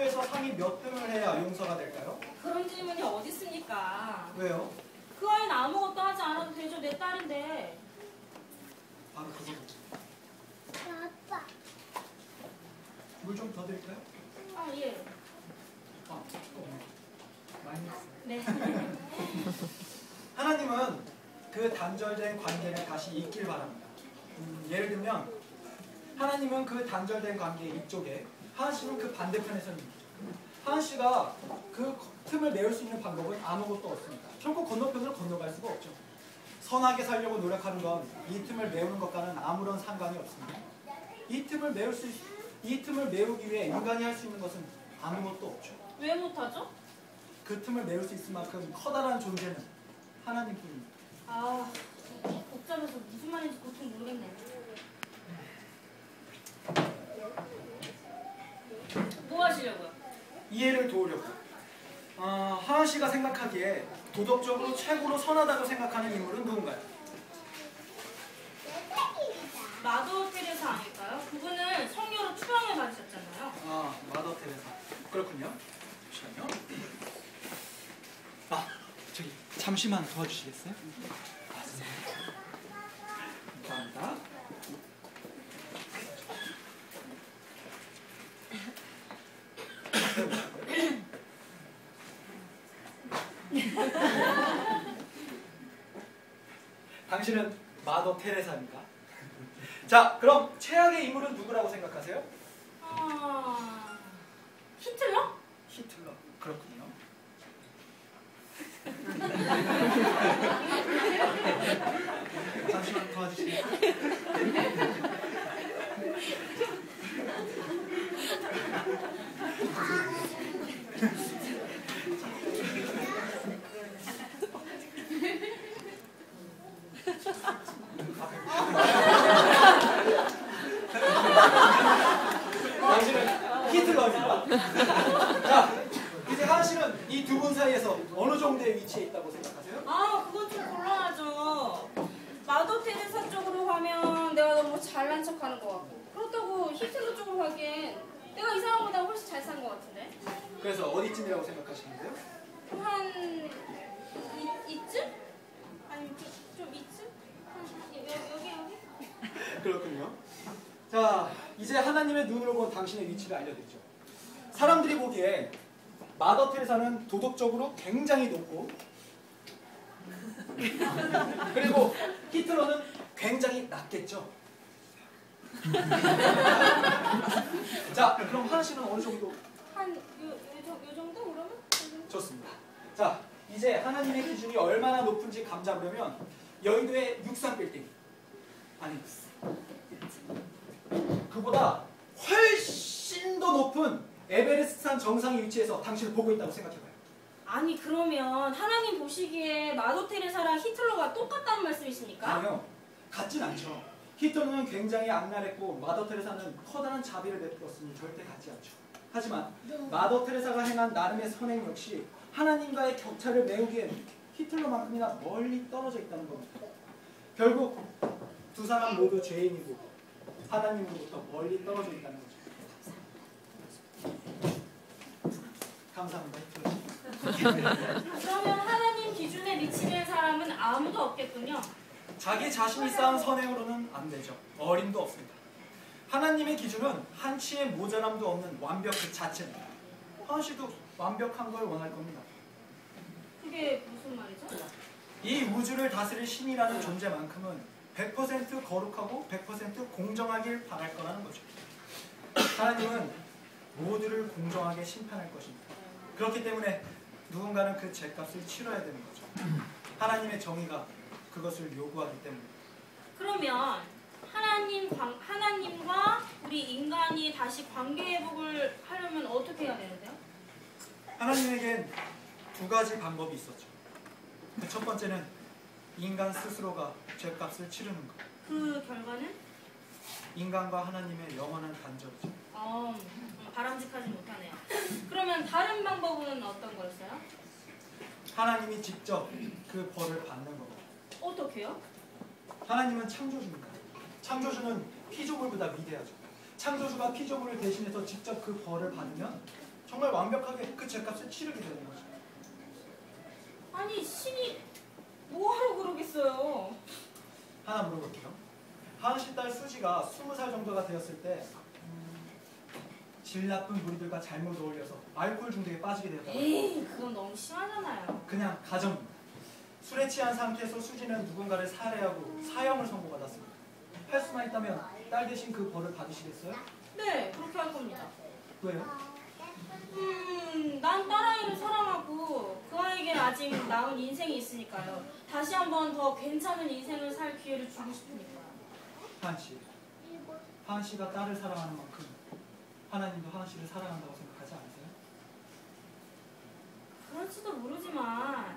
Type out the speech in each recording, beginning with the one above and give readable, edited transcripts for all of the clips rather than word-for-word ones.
학교에서 상위 몇 등을 해야 용서가 될까요? 그런 질문이 어디 있습니까? 왜요? 그 아이는 아무것도 하지 않아도 되죠. 내 딸인데. 바로 그거죠. 아빠. 물 좀 더 드릴까요? 아, 예. 많이 했어요. 네. 하나님은 그 단절된 관계를 다시 잇길 바랍니다. 예를 들면 하나님은 그 단절된 관계 이쪽에, 하은 씨는 그 반대편에 서 있는 거죠. 하은 씨가 그 틈을 메울 수 있는 방법은 아무것도 없습니다. 결국 건너편으로 건너갈 수가 없죠. 선하게 살려고 노력하는 건 이 틈을 메우는 것과는 아무런 상관이 없습니다. 이 틈을 메우기 위해 인간이 할 수 있는 것은 아무것도 없죠. 왜 못하죠? 그 틈을 메울 수 있을 만큼 커다란 존재는 하나님뿐입니다. 아, 복잡해서 무슨 말인지 도통 모르겠네. 뭐 하시려고요? 이해를 도우려고. 하은 씨가 생각하기에 도덕적으로 최고로 선하다고 생각하는 인물은 누군가요? 마더 테레사 아닐까요? 그분은 성녀로 추앙을 받으셨잖아요. 아, 마더 테레사. 그렇군요. 잠시만요. 저기 잠시만 도와주시겠어요? 감사합니다. 당신은 마더 테레사입니까? 자, 그럼 최악의 인물은 누구라고 생각하세요? 히틀러? 히틀러. 그렇군요. 잠시만 도와주시겠어요? 당신은 히틀러입니다. 자, 이제 하은 씨는 이 두 분 사이에서 어느 정도의 위치에 있다고 생각하세요? 그건 좀 곤란하죠. 마더 테레사 쪽으로 가면 내가 너무 잘난 척하는 것 같고, 그렇다고 히틀러 쪽으로 가기엔 내가 이 사람보다 훨씬 잘 산 것 같은데. 그래서 어디쯤이라고 생각하시는데요? 한 이쯤? 아니면 좀 이쯤? 여기? 그렇군요. 자, 이제 하나님의 눈으로 본 당신의 위치를 알려드리죠. 사람들이 보기에 마더 테레사는 도덕적으로 굉장히 높고, 그리고 히틀러는 굉장히 낮겠죠. 자, 그럼 하은 씨는 어느 정도? 요 정도 그러면? 좋습니다. 자, 이제 하나님의 기준이 얼마나 높은지 감 잡으려면 여의도의 63빌딩, 아니 그보다 훨씬 더 높은 에베레스트산 정상의 위치에서 당신을 보고 있다고 생각해봐요. 아니, 그러면 하나님 보시기에 마더 테레사랑 히틀러가 똑같다는 말씀이십니까? 아니요, 같진 않죠. 히틀러는 굉장히 악랄했고 마더 테레사는 커다란 자비를 베풀었으니 절대 같지 않죠. 하지만 마더 테레사가 행한 나름의 선행 역시 하나님과의 격차를 메우기엔 히틀러만큼이나 멀리 떨어져 있다는 겁니다. 결국 두 사람 모두 죄인이고 하나님으로부터 멀리 떨어져 있다는 거죠. 감사합니다. 그러면 하나님 기준에 미치는 사람은 아무도 없겠군요. 자기 자신이 쌓은 선행으로는 안 되죠. 어림도 없습니다. 하나님의 기준은 한치의 모자람도 없는 완벽 그 자체입니다. 하은 씨도 완벽한 걸 원할 겁니다. 그게 무슨 말이죠? 이 우주를 다스릴 신이라는 존재만큼은 100% 거룩하고 100% 공정하길 바랄 거라는 거죠. 하나님은 모두를 공정하게 심판할 것입니다. 그렇기 때문에 누군가는 그 죄값을 치러야 되는 거죠. 하나님의 정의가 그것을 요구하기 때문입니다. 그러면 하나님과 우리 인간이 다시 관계 회복을 하려면 어떻게 해야 되는데요? 하나님에겐 두 가지 방법이 있었죠. 그 첫 번째는 인간 스스로가 죄값을 치르는 것. 그 결과는? 인간과 하나님의 영원한 단절이죠. 바람직하지 못하네요. 그러면 다른 방법은 어떤 거였어요? 하나님이 직접 그 벌을 받는 겁니다. 어떻게요? 하나님은 창조주입니다. 창조주는 피조물보다 위대하죠. 창조주가 피조물을 대신해서 직접 그 벌을 받으면 정말 완벽하게 그 죄값을 치르게 되는 거죠. 아니 신이 뭐하러 그러겠어요? 하나 물어볼게요. 하은 씨 딸 수지가 20살 정도가 되었을 때 질 나쁜 무리들과 잘못 어울려서 알코올 중독에 빠지게 되었다고. 에이 그건 너무 심하잖아요. 그냥 가정입니다. 술에 취한 상태에서 수지는 누군가를 살해하고 사형을 선고받았습니다. 할 수만 있다면 딸 대신 그 벌을 받으시겠어요? 네 그렇게 할 겁니다. 왜요? 난 딸아이를 사랑하고 그 아이에게 아직 남은 인생이 있으니까요. 다시 한번 더 괜찮은 인생을 살 기회를 주고 싶으니까요. 하은 씨, 하은 씨가 딸을 사랑하는 만큼 하나님도 하은 씨를 사랑한다고 생각하지 않으세요? 그럴지도 모르지만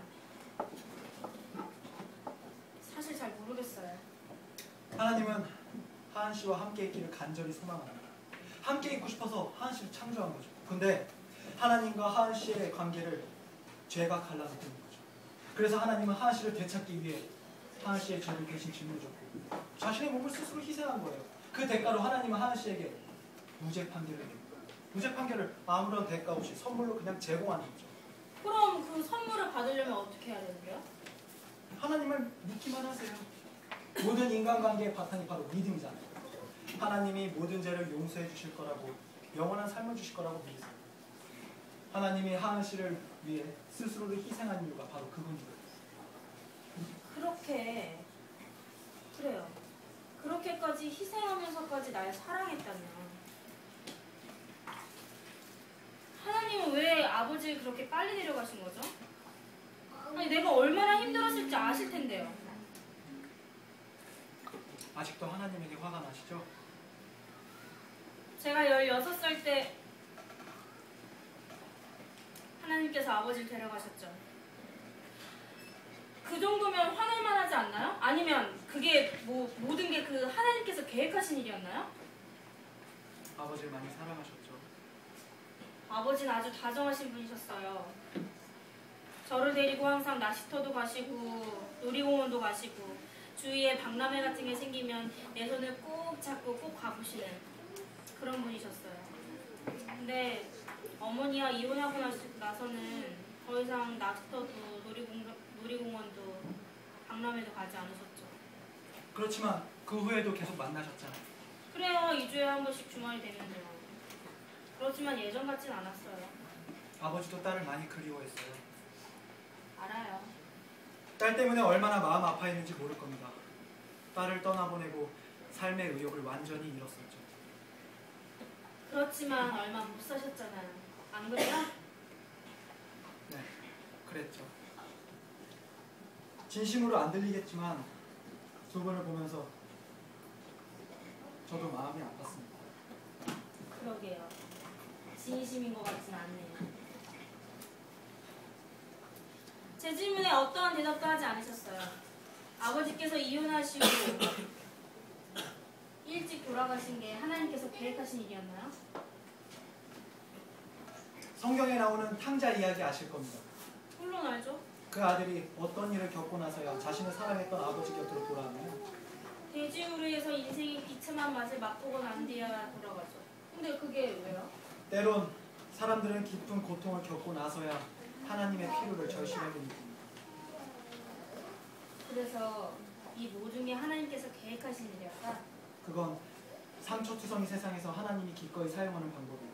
사실 잘 모르겠어요. 하나님은 하은 씨와 함께 있기를 간절히 소망합니다. 함께 있고 싶어서 하은 씨를 창조한 거죠. 근데 하나님과 하은 씨의 관계를 죄가 갈라놓는 거죠. 그래서 하나님은 하은 씨를 되찾기 위해 하은 씨의 죄를 대신 짊어졌고 자신의 몸을 스스로 희생한 거예요. 그 대가로 하나님은 하은 씨에게 무죄 판결을 내립니다. 무죄 판결을 아무런 대가 없이 선물로 그냥 제공하는 거죠. 그럼 그 선물을 받으려면 어떻게 해야 되는데요? 하나님을 믿기만 하세요. 모든 인간관계의 바탕이 바로 믿음이잖아요. 하나님이 모든 죄를 용서해 주실 거라고 영원한 삶을 주실 거라고 믿으세요. 하나님이 하은 씨를 위해 스스로를 희생한 이유가 바로 그분이거든요. 그래요. 그렇게까지 희생하면서까지 날 사랑했다면 하나님은 왜 아버지를 그렇게 빨리 데려가신 거죠? 아니 내가 얼마나 힘들었을지 아실 텐데요. 아직도 하나님에게 화가 나시죠? 제가 16살 때 하나님께서 아버지를 데려가셨죠. 그 정도면 화낼만 하지 않나요? 아니면 그게 모든 게 그 하나님께서 계획하신 일이었나요? 아버지를 많이 사랑하셨죠? 아버지는 아주 다정하신 분이셨어요. 저를 데리고 항상 낚시터도 가시고 놀이공원도 가시고 주위에 박람회 같은 게 생기면 내 손을 꼭 잡고 꼭 가보시는 그런 분이셨어요. 근데 어머니와 이혼하고 나서는 더 이상 낚시터도 놀이공원도 박람회도 가지 않으셨죠. 그렇지만 그 후에도 계속 만나셨잖아요. 그래요. 2주에 한 번씩 주말이 되면요. 그렇지만 예전 같진 않았어요. 아버지도 딸을 많이 그리워했어요. 알아요. 딸 때문에 얼마나 마음 아파했는지 모를 겁니다. 딸을 떠나보내고 삶의 의욕을 완전히 잃었었죠. 그렇지만 얼마 못 사셨잖아요. 안 그래요? 네, 그랬죠. 진심으로 안 들리겠지만 두 분을 보면서 저도 마음이 아팠습니다. 그러게요. 진심인 것 같진 않네요. 제 질문에 어떠한 대답도 하지 않으셨어요. 아버지께서 이혼하시고 일찍 돌아가신 게 하나님께서 계획하신 일이었나요? 성경에 나오는 탕자 이야기 아실 겁니다. 물론 알죠. 그 아들이 어떤 일을 겪고 나서야 자신을 사랑했던 아버지 곁으로 돌아왔나요? 돼지우리에서 인생의 비참한 맛을 맛보고 난 뒤에야 돌아가죠. 근데 그게 왜요? 때론 사람들은 깊은 고통을 겪고 나서야 하나님의 필요를 절실하게 느낍니다. 그래서 이 모든 게 하나님께서 계획하신 일이었다? 그건 상처투성이 세상에서 하나님이 기꺼이 사용하는 방법이에요.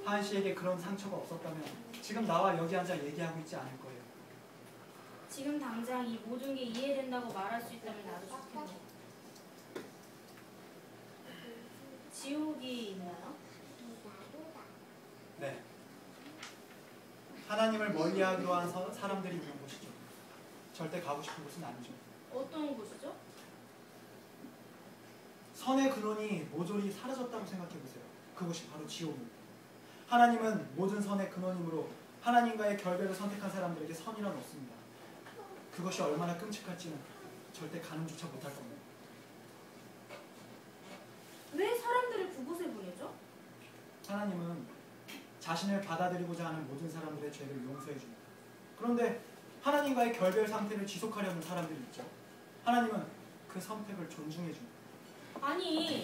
하은 씨에게 그런 상처가 없었다면 지금 나와 여기 앉아 얘기하고 있지 않을 거예요. 지금 당장 이 모든 게 이해된다고 말할 수 있다면 나도 좋겠네. 지옥이 있나요? 네. 하나님을 멀리하기로 한 사람들이 있는 곳이죠. 절대 가고 싶은 곳은 아니죠. 어떤 곳이죠? 선의 근원이 모조리 사라졌다고 생각해 보세요. 그곳이 바로 지옥입니다. 하나님은 모든 선의 근원이므로 하나님과의 결별을 선택한 사람들에게 선이란 없습니다. 그것이 얼마나 끔찍할지는 절대 가늠조차 못할 겁니다. 왜 사람들을 그곳에 보내죠? 하나님은 자신을 받아들이고자 하는 모든 사람들의 죄를 용서해 줍니다. 그런데 하나님과의 결별 상태를 지속하려는 사람들이 있죠. 하나님은 그 선택을 존중해 줍니다. 아니